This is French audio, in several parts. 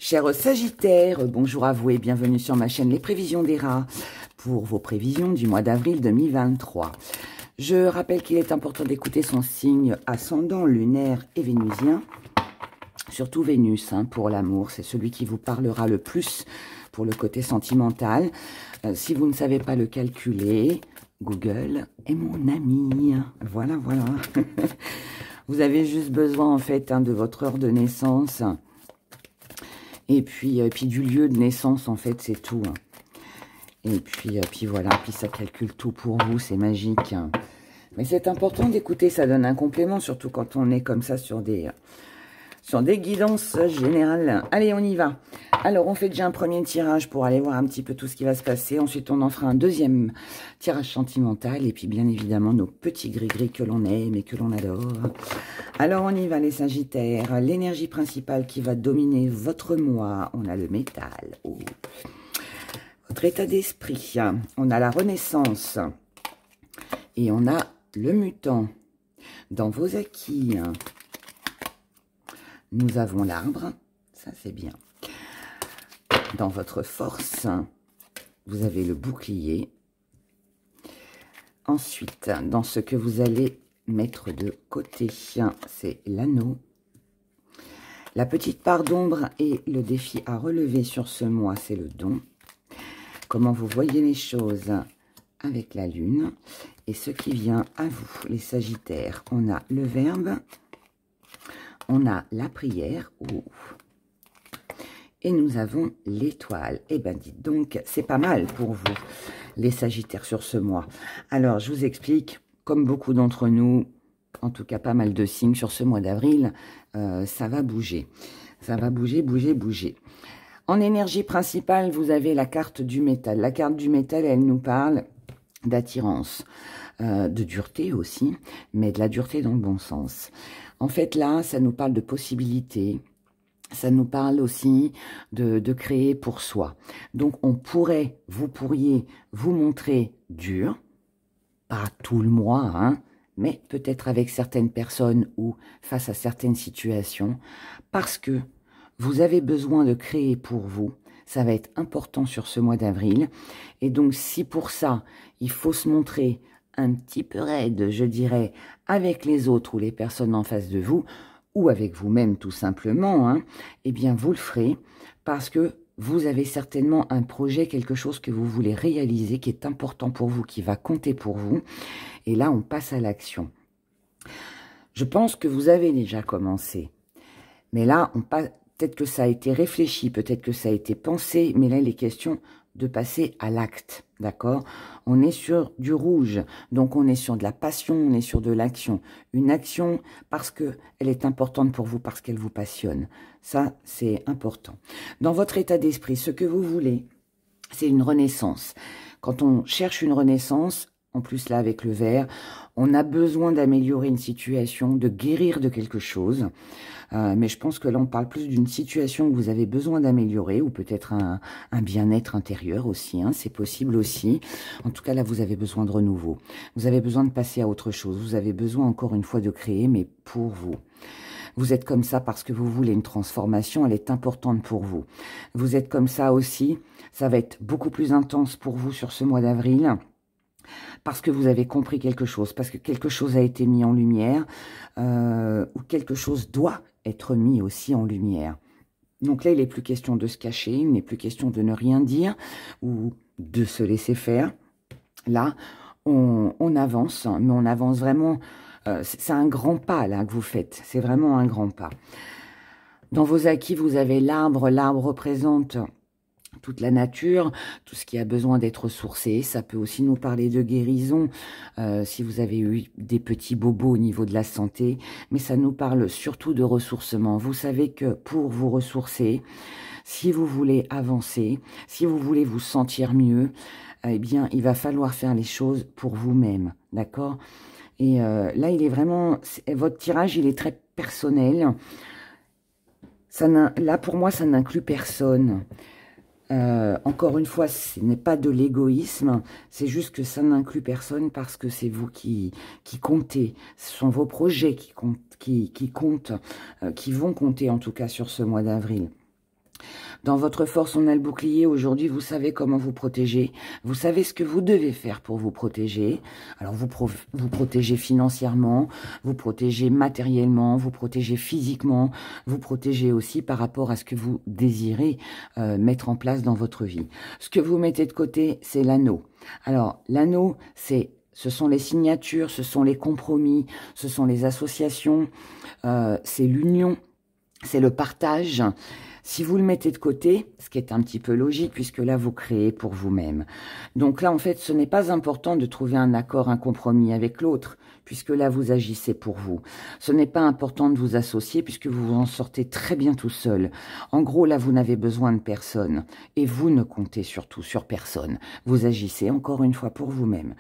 Chers Sagittaires, bonjour à vous et bienvenue sur ma chaîne Les Prévisions des Rats pour vos prévisions du mois d'avril 2023. Je rappelle qu'il est important d'écouter son signe ascendant, lunaire et vénusien. Surtout Vénus, pour l'amour, c'est celui qui vous parlera le plus pour le côté sentimental. Si vous ne savez pas le calculer, Google est mon ami. Voilà, voilà. Vous avez juste besoin en fait de votre heure de naissance. Et puis du lieu de naissance, en fait, c'est tout. Et puis voilà, puis ça calcule tout pour vous, c'est magique. Mais c'est important d'écouter, ça donne un complément, surtout quand on est comme ça sur des guidances générales. Allez, on y va. Alors, on fait déjà un premier tirage pour aller voir un petit peu tout ce qui va se passer. Ensuite, on en fera un deuxième tirage sentimental. Et puis, bien évidemment, nos petits gris-gris que l'on aime et que l'on adore. Alors, on y va, les Sagittaires. L'énergie principale qui va dominer votre mois. On a le métal. Oh. Votre état d'esprit. On a la renaissance. Et on a le mutant. Dans vos acquis, nous avons l'arbre. Ça, c'est bien. Dans votre force, vous avez le bouclier. Ensuite, dans ce que vous allez mettre de côté, c'est l'anneau. La petite part d'ombre et le défi à relever sur ce mois, c'est le don. Comment vous voyez les choses avec la lune. Et ce qui vient à vous, les Sagittaires, on a le verbe, on a la prière. Oh. Et nous avons l'étoile. Eh bien, dites donc, c'est pas mal pour vous, les Sagittaires, sur ce mois. Alors, je vous explique, comme beaucoup d'entre nous, en tout cas pas mal de signes sur ce mois d'avril, ça va bouger. Ça va bouger, bouger, bouger. En énergie principale, vous avez la carte du métal. La carte du métal, elle nous parle d'attirance, de dureté aussi, mais de la dureté dans le bon sens. En fait, là, ça nous parle de possibilités. Ça nous parle aussi de créer pour soi. Donc, vous pourriez vous montrer dur, pas tout le mois, mais peut-être avec certaines personnes ou face à certaines situations, parce que vous avez besoin de créer pour vous. Ça va être important sur ce mois d'avril. Et donc, si pour ça, il faut se montrer un petit peu raide, je dirais, avec les autres ou les personnes en face de vous, ou avec vous-même tout simplement, eh bien vous le ferez parce que vous avez certainement un projet, quelque chose que vous voulez réaliser, qui est important pour vous, qui va compter pour vous. Et là, on passe à l'action. Je pense que vous avez déjà commencé. Mais là, peut-être que ça a été réfléchi, peut-être que ça a été pensé, mais là, il est question de passer à l'acte, d'accord? On est sur du rouge, donc on est sur de la passion, on est sur de l'action. Une action parce qu'elle est importante pour vous, parce qu'elle vous passionne. Ça, c'est important. Dans votre état d'esprit, ce que vous voulez, c'est une renaissance. Quand on cherche une renaissance, en plus là avec le vert, on a besoin d'améliorer une situation, de guérir de quelque chose. Mais je pense que là, on parle plus d'une situation que vous avez besoin d'améliorer ou peut-être un bien-être intérieur aussi. C'est possible aussi. En tout cas, là, vous avez besoin de renouveau. Vous avez besoin de passer à autre chose. Vous avez besoin, encore une fois, de créer, mais pour vous. Vous êtes comme ça parce que vous voulez une transformation. Elle est importante pour vous. Vous êtes comme ça aussi. Ça va être beaucoup plus intense pour vous sur ce mois d'avril. Parce que vous avez compris quelque chose, parce que quelque chose a été mis en lumière, ou quelque chose doit être mis aussi en lumière. Donc là, il n'est plus question de se cacher, il n'est plus question de ne rien dire, ou de se laisser faire. Là, on avance, mais on avance vraiment, c'est un grand pas là que vous faites, c'est vraiment un grand pas. Dans vos acquis, vous avez l'arbre, l'arbre représente toute la nature, tout ce qui a besoin d'être ressourcé. Ça peut aussi nous parler de guérison, si vous avez eu des petits bobos au niveau de la santé. Mais ça nous parle surtout de ressourcement. Vous savez que pour vous ressourcer, si vous voulez avancer, si vous voulez vous sentir mieux, eh bien, il va falloir faire les choses pour vous-même, d'accord? Et là, il est vraiment... Votre tirage, il est très personnel. Là, pour moi, ça n'inclut personne. Encore une fois, ce n'est pas de l'égoïsme, c'est juste que ça n'inclut personne parce que c'est vous qui comptez. Ce sont vos projets qui comptent, qui vont compter en tout cas sur ce mois d'avril. Dans votre force, on a le bouclier. Aujourd'hui, vous savez comment vous protéger. Vous savez ce que vous devez faire pour vous protéger. Alors, vous protégez financièrement, vous protégez matériellement, vous protégez physiquement, vous protégez aussi par rapport à ce que vous désirez mettre en place dans votre vie. Ce que vous mettez de côté, c'est l'anneau. Alors, l'anneau, ce sont les signatures, ce sont les compromis, ce sont les associations, c'est l'union, c'est le partage. Si vous le mettez de côté, ce qui est un petit peu logique, puisque là, vous créez pour vous-même. Donc là, en fait, ce n'est pas important de trouver un accord, un compromis avec l'autre, puisque là, vous agissez pour vous. Ce n'est pas important de vous associer, puisque vous vous en sortez très bien tout seul. En gros, là, vous n'avez besoin de personne. Et vous ne comptez surtout sur personne. Vous agissez encore une fois pour vous-même.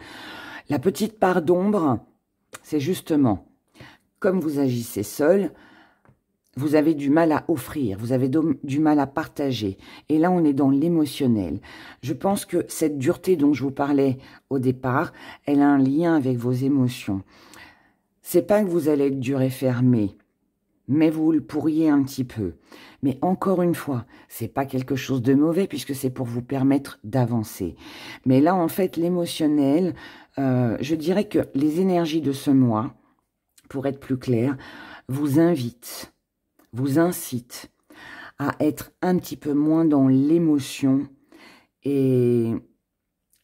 La petite part d'ombre, c'est justement, comme vous agissez seul, vous avez du mal à offrir, vous avez du mal à partager. Et là, on est dans l'émotionnel. Je pense que cette dureté dont je vous parlais au départ, elle a un lien avec vos émotions. C'est pas que vous allez être dur et fermé, mais vous le pourriez un petit peu. Mais encore une fois, c'est pas quelque chose de mauvais puisque c'est pour vous permettre d'avancer. Mais là, en fait, l'émotionnel, je dirais que les énergies de ce mois, pour être plus clair, vous invitent, vous incite à être un petit peu moins dans l'émotion et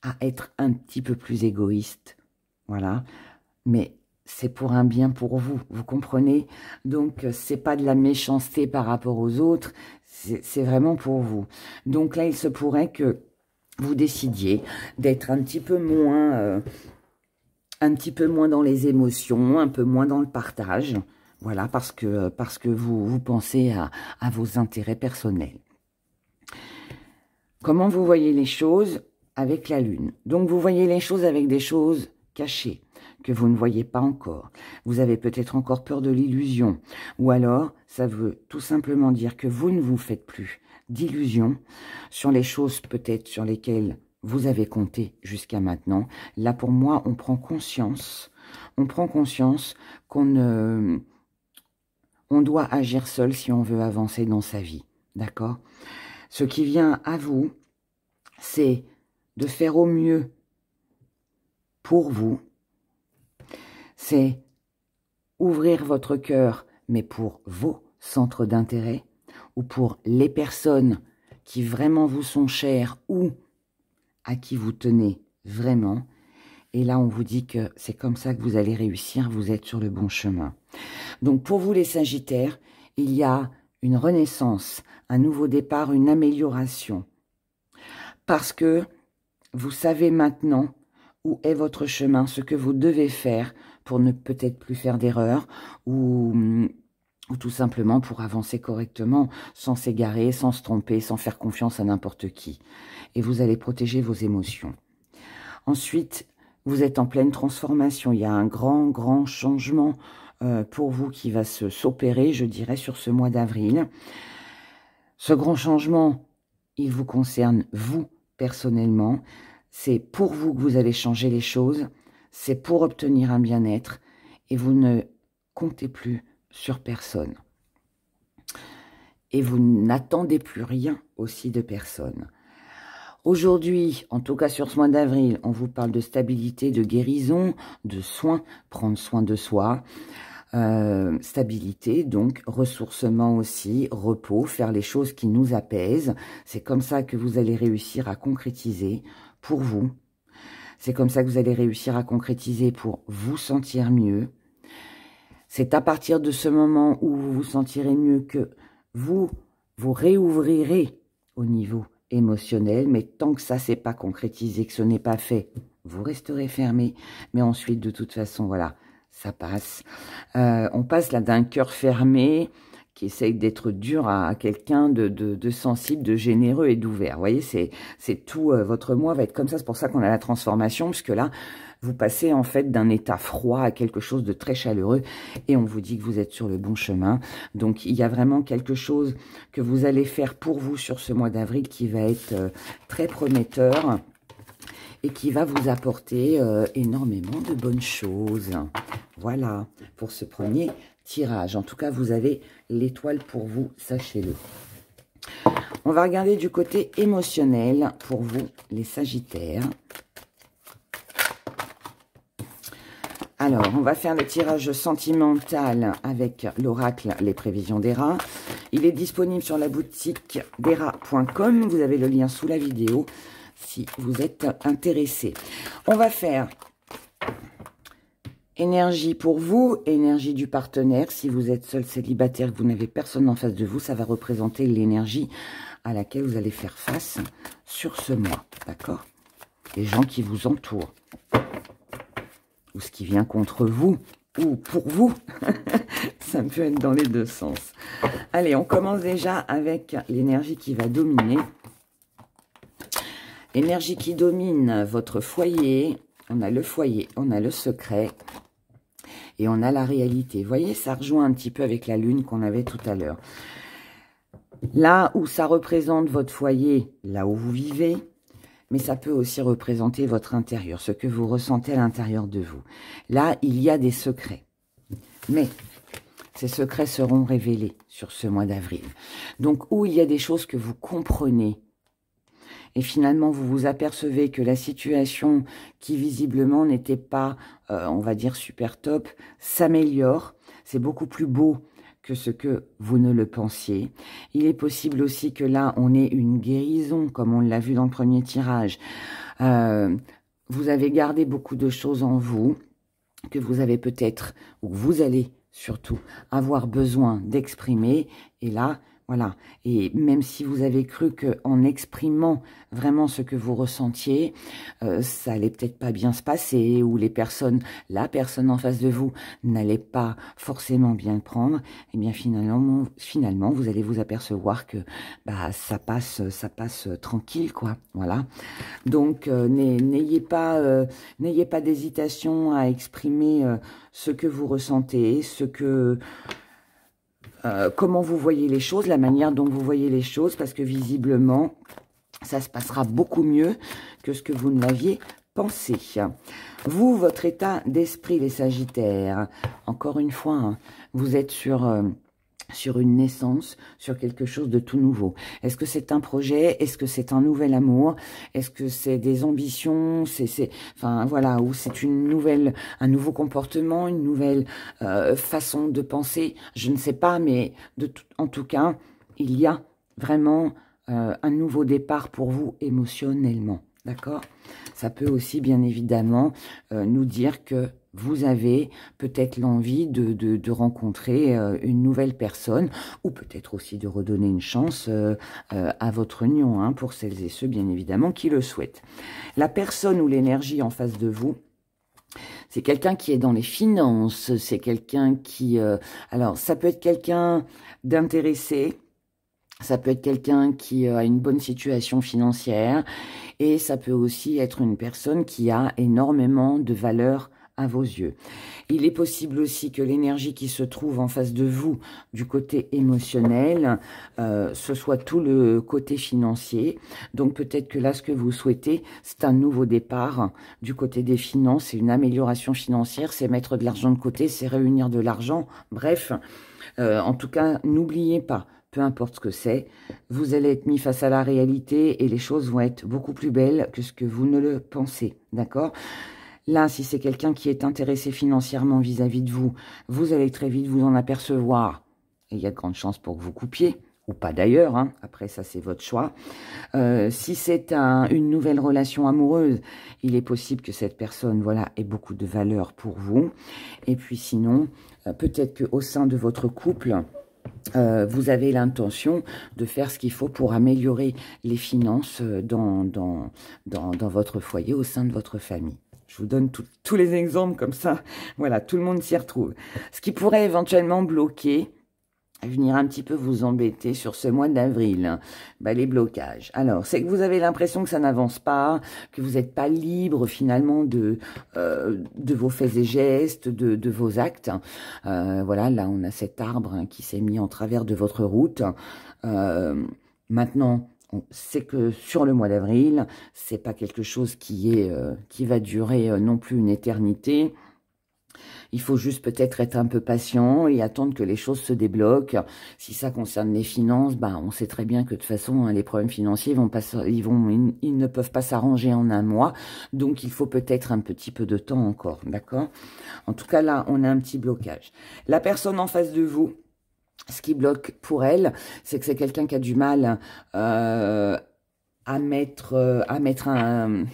à être un petit peu plus égoïste. Voilà. Mais c'est pour un bien pour vous, vous comprenez? Donc, c'est pas de la méchanceté par rapport aux autres, c'est vraiment pour vous. Donc là, il se pourrait que vous décidiez d'être un petit peu moins dans les émotions, un peu moins dans le partage. Voilà, parce que vous pensez à vos intérêts personnels. Comment vous voyez les choses avec la Lune? Donc, vous voyez les choses avec des choses cachées, que vous ne voyez pas encore. Vous avez peut-être encore peur de l'illusion. Ou alors, ça veut tout simplement dire que vous ne vous faites plus d'illusions sur les choses peut-être sur lesquelles vous avez compté jusqu'à maintenant. Là, pour moi, on prend conscience qu'on on doit agir seul si on veut avancer dans sa vie, d'accord? Ce qui vient à vous, c'est de faire au mieux pour vous. C'est ouvrir votre cœur, mais pour vos centres d'intérêt ou pour les personnes qui vraiment vous sont chères ou à qui vous tenez vraiment. Et là, on vous dit que c'est comme ça que vous allez réussir, vous êtes sur le bon chemin. Donc, pour vous les Sagittaires, il y a une renaissance, un nouveau départ, une amélioration. Parce que vous savez maintenant où est votre chemin, ce que vous devez faire pour ne peut-être plus faire d'erreurs ou tout simplement pour avancer correctement, sans s'égarer, sans se tromper, sans faire confiance à n'importe qui. Et vous allez protéger vos émotions. Ensuite, vous êtes en pleine transformation. Il y a un grand changement pour vous qui va s'opérer, je dirais, sur ce mois d'avril. Ce grand changement, il vous concerne, vous, personnellement. C'est pour vous que vous allez changer les choses. C'est pour obtenir un bien-être. Et vous ne comptez plus sur personne. Et vous n'attendez plus rien aussi de personne. Aujourd'hui, en tout cas sur ce mois d'avril, on vous parle de stabilité, de guérison, de soins, prendre soin de soi, stabilité, donc ressourcement aussi, repos, faire les choses qui nous apaisent. C'est comme ça que vous allez réussir à concrétiser pour vous. C'est comme ça que vous allez réussir à concrétiser pour vous sentir mieux. C'est à partir de ce moment où vous vous sentirez mieux que vous réouvrirez au niveau émotionnel, mais tant que ça c'est pas concrétisé, que ce n'est pas fait, vous resterez fermé. Mais ensuite, de toute façon, voilà, ça passe. On passe là d'un cœur fermé qui essaye d'être dur à quelqu'un de sensible, de généreux et d'ouvert. Vous voyez, c'est tout, votre mois va être comme ça. C'est pour ça qu'on a la transformation, puisque là, vous passez en fait d'un état froid à quelque chose de très chaleureux et on vous dit que vous êtes sur le bon chemin. Donc, il y a vraiment quelque chose que vous allez faire pour vous sur ce mois d'avril qui va être très prometteur et qui va vous apporter énormément de bonnes choses. Voilà, pour ce premier tirage. En tout cas, vous avez l'étoile pour vous, sachez-le. On va regarder du côté émotionnel pour vous, les Sagittaires. Alors, on va faire le tirage sentimental avec l'oracle Les Prévisions d'Héra. Il est disponible sur la boutique d'Héra.com. Vous avez le lien sous la vidéo si vous êtes intéressé. On va faire énergie pour vous, énergie du partenaire. Si vous êtes seul célibataire, que vous n'avez personne en face de vous, ça va représenter l'énergie à laquelle vous allez faire face sur ce mois. D'accord? Les gens qui vous entourent. Ou ce qui vient contre vous, ou pour vous. Ça peut être dans les deux sens. Allez, on commence déjà avec l'énergie qui va dominer. L'énergie qui domine votre foyer. On a le foyer, on a le secret. Et on a la réalité. Vous voyez, ça rejoint un petit peu avec la lune qu'on avait tout à l'heure. Là où ça représente votre foyer, là où vous vivez, mais ça peut aussi représenter votre intérieur, ce que vous ressentez à l'intérieur de vous. Là, il y a des secrets. Mais ces secrets seront révélés sur ce mois d'avril. Donc, où il y a des choses que vous comprenez, et finalement, vous vous apercevez que la situation qui visiblement n'était pas, on va dire, super top, s'améliore. C'est beaucoup plus beau que ce que vous ne le pensiez. Il est possible aussi que là, on ait une guérison, comme on l'a vu dans le premier tirage. Vous avez gardé beaucoup de choses en vous, que vous avez peut-être, ou vous allez surtout, avoir besoin d'exprimer. Et là, voilà, et même si vous avez cru qu'en exprimant vraiment ce que vous ressentiez, ça allait peut-être pas bien se passer, ou la personne en face de vous n'allait pas forcément bien le prendre, et bien finalement, vous allez vous apercevoir que bah, ça passe tranquille, quoi. Voilà. Donc, n'ayez pas d'hésitation à exprimer ce que vous ressentez, comment vous voyez les choses, la manière dont vous voyez les choses, parce que visiblement, ça se passera beaucoup mieux que ce que vous ne l'aviez pensé. Vous, votre état d'esprit, les Sagittaires, encore une fois, hein, vous êtes sur une naissance, sur quelque chose de tout nouveau. Est-ce que c'est un projet? Est-ce que c'est un nouvel amour? Est-ce que c'est des ambitions? Enfin, voilà, ou c'est un nouveau comportement, une nouvelle façon de penser? Je ne sais pas, mais en tout cas, il y a vraiment un nouveau départ pour vous émotionnellement. D'accord? Ça peut aussi, bien évidemment, nous dire que vous avez peut-être l'envie de rencontrer une nouvelle personne, ou peut-être aussi de redonner une chance à votre union, hein, pour celles et ceux, bien évidemment, qui le souhaitent. La personne ou l'énergie en face de vous, c'est quelqu'un qui est dans les finances, c'est quelqu'un qui... alors, ça peut être quelqu'un d'intéressé, ça peut être quelqu'un qui a une bonne situation financière, et ça peut aussi être une personne qui a énormément de valeur à vos yeux. Il est possible aussi que l'énergie qui se trouve en face de vous, du côté émotionnel, ce soit tout le côté financier. Donc peut-être que là, ce que vous souhaitez, c'est un nouveau départ du côté des finances, c'est une amélioration financière, c'est mettre de l'argent de côté, c'est réunir de l'argent. Bref, en tout cas, n'oubliez pas, peu importe ce que c'est, vous allez être mis face à la réalité et les choses vont être beaucoup plus belles que ce que vous ne le pensez, d'accord ? Là, si c'est quelqu'un qui est intéressé financièrement vis-à-vis de vous, vous allez très vite vous en apercevoir. Et il y a de grandes chances pour que vous coupiez, ou pas d'ailleurs, hein. Après ça c'est votre choix. Si c'est une nouvelle relation amoureuse, il est possible que cette personne, voilà, ait beaucoup de valeur pour vous. Et puis sinon, peut-être qu'au sein de votre couple, vous avez l'intention de faire ce qu'il faut pour améliorer les finances dans votre foyer, au sein de votre famille. Je vous donne tous les exemples comme ça. Voilà, tout le monde s'y retrouve. Ce qui pourrait éventuellement bloquer, venir un petit peu vous embêter sur ce mois d'avril, bah, les blocages. Alors, c'est que vous avez l'impression que ça n'avance pas, que vous n'êtes pas libre finalement de vos faits et gestes, de vos actes. Voilà, là on a cet arbre, hein, qui s'est mis en travers de votre route. Maintenant, c'est que sur le mois d'avril, c'est pas quelque chose qui va durer non plus une éternité. Il faut juste peut-être être un peu patient et attendre que les choses se débloquent. Si ça concerne les finances, ben, on sait très bien que de toute façon, hein, les problèmes financiers ils ne peuvent pas s'arranger en un mois. Donc, il faut peut-être un petit peu de temps encore, d'accord? En tout cas, là, on a un petit blocage. La personne en face de vous, ce qui bloque pour elle, c'est que c'est quelqu'un qui a du mal à mettre un...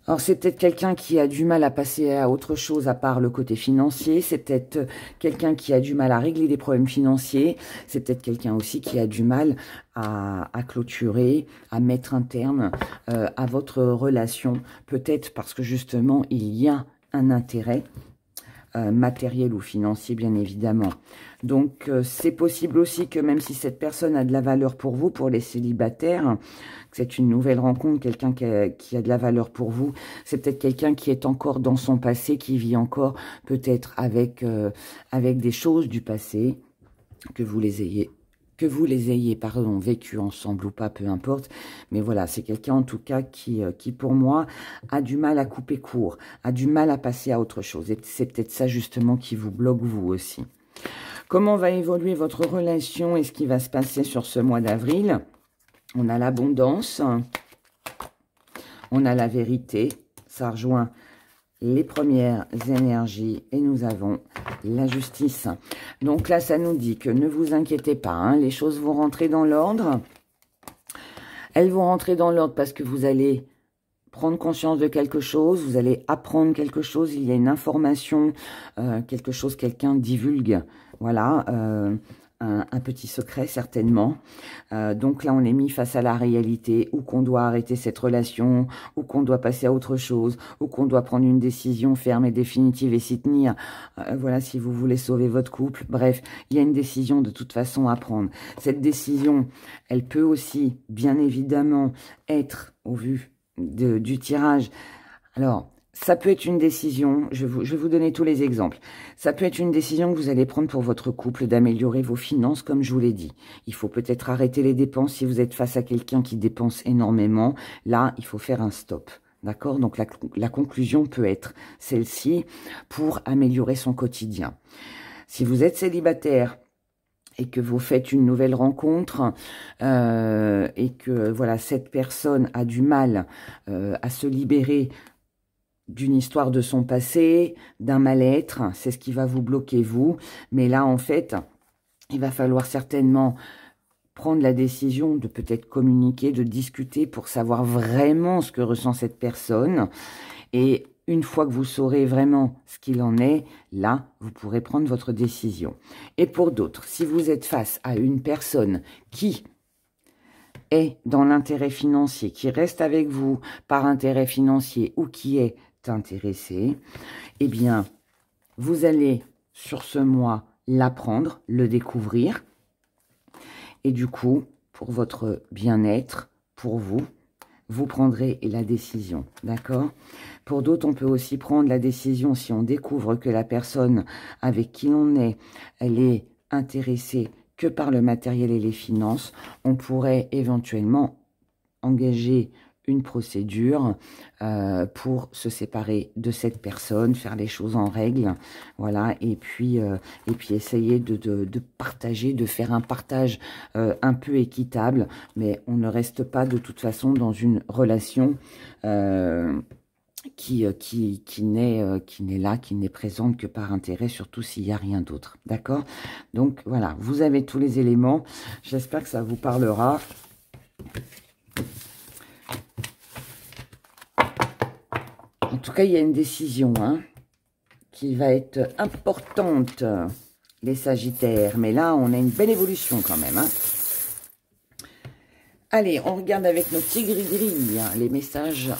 Alors, c'est peut-être quelqu'un qui a du mal à passer à autre chose à part le côté financier. C'est peut-être quelqu'un qui a du mal à régler des problèmes financiers. C'est peut-être quelqu'un aussi qui a du mal à clôturer, à mettre un terme à votre relation. Peut-être parce que justement, il y a un intérêt matériel ou financier, bien évidemment. Donc, c'est possible aussi que même si cette personne a de la valeur pour vous, pour les célibataires, que c'est une nouvelle rencontre, quelqu'un qui a de la valeur pour vous, c'est peut-être quelqu'un qui est encore dans son passé, qui vit encore peut-être avec des choses du passé, que vous les ayez vécu ensemble ou pas, peu importe. Mais voilà, c'est quelqu'un en tout cas qui, pour moi, a du mal à couper court, a du mal à passer à autre chose. Et c'est peut-être ça justement qui vous bloque vous aussi. Comment va évoluer votre relation et ce qui va se passer sur ce mois d'avril? On a l'abondance, on a la vérité, ça rejoint les premières énergies et nous avons la justice. Donc là, ça nous dit que ne vous inquiétez pas, hein, les choses vont rentrer dans l'ordre. Elles vont rentrer dans l'ordre parce que vous allez prendre conscience de quelque chose, vous allez apprendre quelque chose, il y a une information, quelque chose, quelqu'un divulgue, voilà, un petit secret certainement. Donc là, on est mis face à la réalité, ou qu'on doit arrêter cette relation, ou qu'on doit passer à autre chose, ou qu'on doit prendre une décision ferme et définitive et s'y tenir. Voilà, si vous voulez sauver votre couple. Bref, il y a une décision de toute façon à prendre. Cette décision, elle peut aussi, bien évidemment, être, au vu du tirage. Alors, ça peut être une décision, je vais vous donner tous les exemples. Ça peut être une décision que vous allez prendre pour votre couple, d'améliorer vos finances, comme je vous l'ai dit. Il faut peut-être arrêter les dépenses si vous êtes face à quelqu'un qui dépense énormément. Là, il faut faire un stop. D'accord? Donc, la conclusion peut être celle-ci pour améliorer son quotidien. Si vous êtes célibataire et que vous faites une nouvelle rencontre et que voilà, cette personne a du mal à se libérer d'une histoire de son passé, d'un mal-être, c'est ce qui va vous bloquer vous. Mais là, en fait, il va falloir certainement prendre la décision de peut-être communiquer, de discuter pour savoir vraiment ce que ressent cette personne. Et une fois que vous saurez vraiment ce qu'il en est, là, vous pourrez prendre votre décision. Et pour d'autres, si vous êtes face à une personne qui est dans l'intérêt financier, qui reste avec vous par intérêt financier ou qui est intéressé, eh bien, vous allez sur ce mois l'apprendre, le découvrir. Et du coup, pour votre bien-être, pour vous, vous prendrez la décision, d'accord? Pour d'autres, on peut aussi prendre la décision si on découvre que la personne avec qui on est, elle est intéressée que par le matériel et les finances. On pourrait éventuellement engager une procédure pour se séparer de cette personne, faire les choses en règle, voilà, et puis essayer de partager, de faire un partage un peu équitable, mais on ne reste pas de toute façon dans une relation qui n'est là, qui n'est présente que par intérêt, surtout s'il n'y a rien d'autre, d'accord? Donc voilà, vous avez tous les éléments, j'espère que ça vous parlera. En tout cas, il y a une décision qui va être importante, les Sagittaires. Mais là, on a une belle évolution quand même. Allez, on regarde avec nos petits gris-gris les messages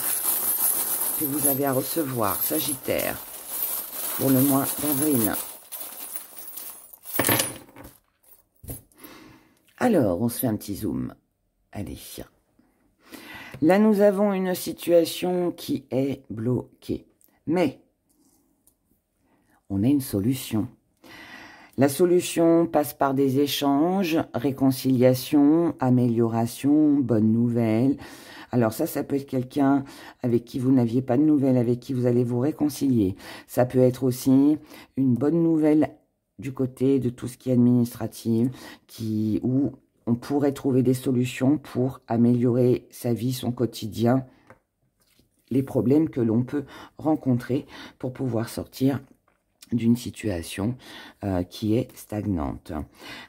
que vous avez à recevoir, Sagittaire, pour le mois d'avril. Alors, on se fait un petit zoom. Allez. Là, nous avons une situation qui est bloquée. Mais, on a une solution. La solution passe par des échanges, réconciliation, amélioration, bonnes nouvelles. Alors ça peut être quelqu'un avec qui vous n'aviez pas de nouvelles, avec qui vous allez vous réconcilier. Ça peut être aussi une bonne nouvelle du côté de tout ce qui est administratif, où on pourrait trouver des solutions pour améliorer sa vie, son quotidien, les problèmes que l'on peut rencontrer pour pouvoir sortir d'une situation qui est stagnante.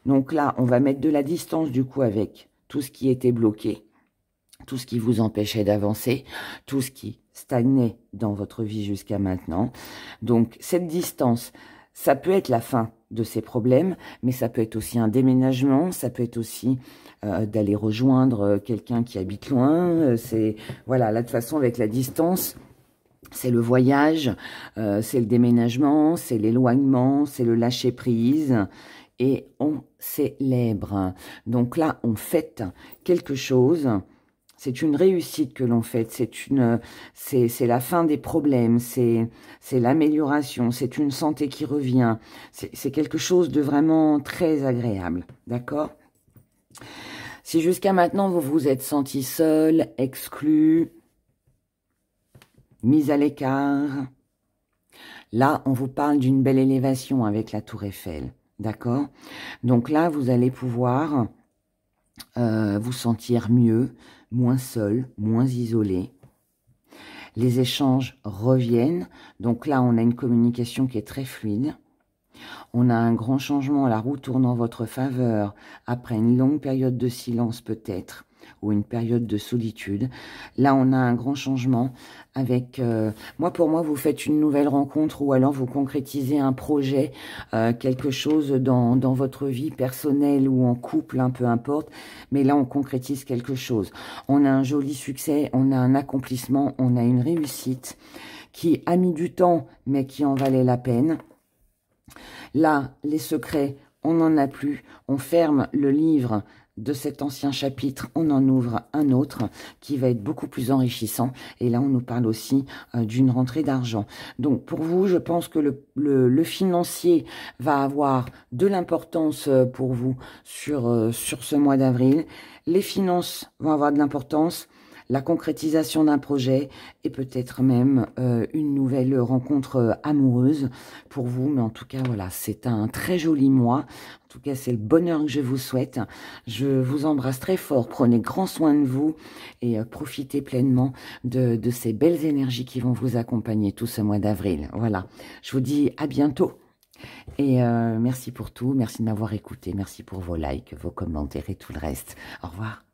Donc là, on va mettre de la distance du coup avec tout ce qui était bloqué, tout ce qui vous empêchait d'avancer, tout ce qui stagnait dans votre vie jusqu'à maintenant. Donc cette distance, ça peut être la fin de ces problèmes, mais ça peut être aussi un déménagement, ça peut être aussi d'aller rejoindre quelqu'un qui habite loin. C'est voilà, là de toute façon avec la distance, c'est le voyage, c'est le déménagement, c'est l'éloignement, c'est le lâcher prise et on célèbre. Donc là, on fête quelque chose. C'est une réussite que l'on fait, c'est la fin des problèmes, c'est l'amélioration, c'est une santé qui revient, c'est quelque chose de vraiment très agréable, d'accord? Si jusqu'à maintenant vous vous êtes senti seul, exclu, mis à l'écart, là on vous parle d'une belle élévation avec la Tour Eiffel, d'accord? Donc là vous allez pouvoir vous sentir mieux, moins seul, moins isolé. Les échanges reviennent. Donc là, on a une communication qui est très fluide. On a un grand changement, la roue tourne en votre faveur après une longue période de silence peut-être, ou une période de solitude. Là, on a un grand changement avec... pour moi, vous faites une nouvelle rencontre ou alors vous concrétisez un projet, quelque chose dans votre vie personnelle ou en couple, peu importe. Mais là, on concrétise quelque chose. On a un joli succès, on a un accomplissement, on a une réussite qui a mis du temps, mais qui en valait la peine. Là, les secrets, on n'en a plus. On ferme le livre de cet ancien chapitre, on en ouvre un autre qui va être beaucoup plus enrichissant. Et là, on nous parle aussi d'une rentrée d'argent. Donc, pour vous, je pense que le financier va avoir de l'importance pour vous sur ce mois d'avril. Les finances vont avoir de l'importance. La concrétisation d'un projet et peut-être même une nouvelle rencontre amoureuse pour vous. Mais en tout cas, voilà, c'est un très joli mois. En tout cas, c'est le bonheur que je vous souhaite. Je vous embrasse très fort. Prenez grand soin de vous et profitez pleinement de ces belles énergies qui vont vous accompagner tout ce mois d'avril. Voilà, je vous dis à bientôt. Et merci pour tout. Merci de m'avoir écouté. Merci pour vos likes, vos commentaires et tout le reste. Au revoir.